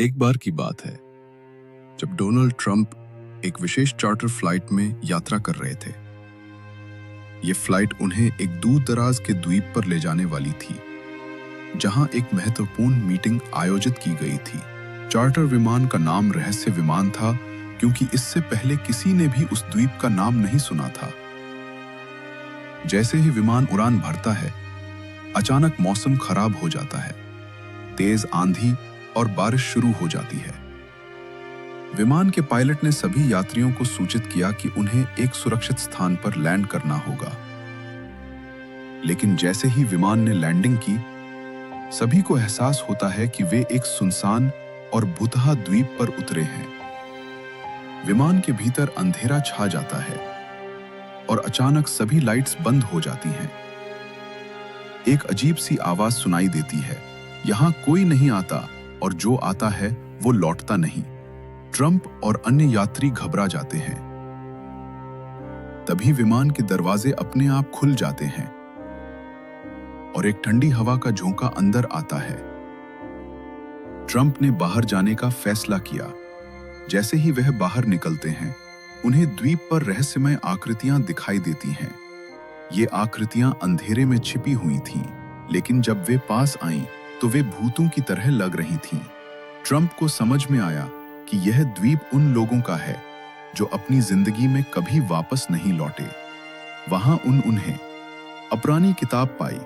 एक बार की बात है जब डोनाल्ड ट्रंप एक विशेष चार्टर फ्लाइट में यात्रा कर रहे थे। ये फ्लाइट उन्हें एक दूर दराज के द्वीप पर ले जाने वाली थी, जहां एक महत्वपूर्ण मीटिंग आयोजित की गई थी। चार्टर विमान का नाम रहस्य विमान था, क्योंकि इससे पहले किसी ने भी उस द्वीप का नाम नहीं सुना था। जैसे ही विमान उड़ान भरता है, अचानक मौसम खराब हो जाता है। तेज आंधी और बारिश शुरू हो जाती है। विमान के पायलट ने सभी यात्रियों को सूचित किया कि उन्हें एक सुरक्षित स्थान पर लैंड करना होगा। लेकिन जैसे ही विमान ने लैंडिंग की, सभी को एहसास होता है कि वे एक सुनसान और भुतहा द्वीप पर उतरे हैं। विमान के भीतर अंधेरा छा जाता है और अचानक सभी लाइट्स बंद हो जाती हैं। एक अजीब सी आवाज सुनाई देती है, यहां कोई नहीं आता और जो आता है वो लौटता नहीं। ट्रंप और अन्य यात्री घबरा जाते हैं। तभी विमान के दरवाजे अपने आप खुल जाते हैं और एक ठंडी हवा का झोंका अंदर आता है। ट्रंप ने बाहर जाने का फैसला किया। जैसे ही वह बाहर निकलते हैं, उन्हें द्वीप पर रहस्यमय आकृतियां दिखाई देती हैं। ये आकृतियां अंधेरे में छिपी हुई थीं, लेकिन जब वे पास आईं, तो वे भूतों की तरह लग रही थीं। ट्रंप को समझ में आया कि यह द्वीप उन लोगों का है जो अपनी जिंदगी में कभी वापस नहीं लौटे। वहां उन्हें अपरानी किताब पाई,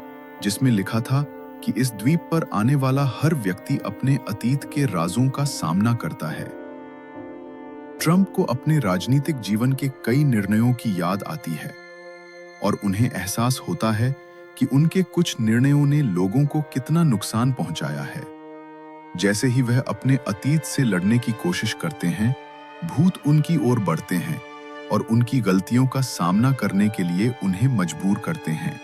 जिसमें लिखा था कि इस द्वीप पर आने वाला हर व्यक्ति अपने अतीत के राजों का सामना करता है। ट्रंप को अपने राजनीतिक जीवन के कई निर्णयों की याद आती है और उन्हें एहसास होता है कि उनके कुछ निर्णयों ने लोगों को कितना नुकसान पहुंचाया है। जैसे ही वह अपने अतीत से लड़ने की कोशिश करते हैं, भूत उनकी ओर बढ़ते हैं और उनकी गलतियों का सामना करने के लिए उन्हें मजबूर करते हैं।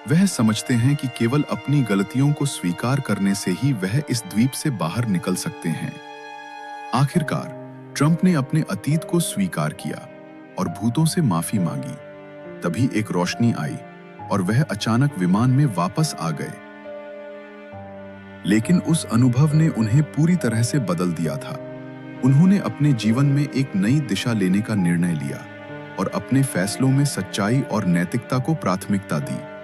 वह समझते हैं कि केवल अपनी गलतियों को स्वीकार करने से ही वह इस द्वीप से बाहर निकल सकते हैं। आखिरकार ट्रंप ने अपने अतीत को स्वीकार किया और भूतों से माफी मांगी। तभी एक रोशनी आई और वह अचानक विमान में वापस आ गए। लेकिन उस अनुभव ने उन्हें पूरी तरह से बदल दिया था। उन्होंने अपने जीवन में एक नई दिशा लेने का निर्णय लिया और अपने फैसलों में सच्चाई और नैतिकता को प्राथमिकता दी।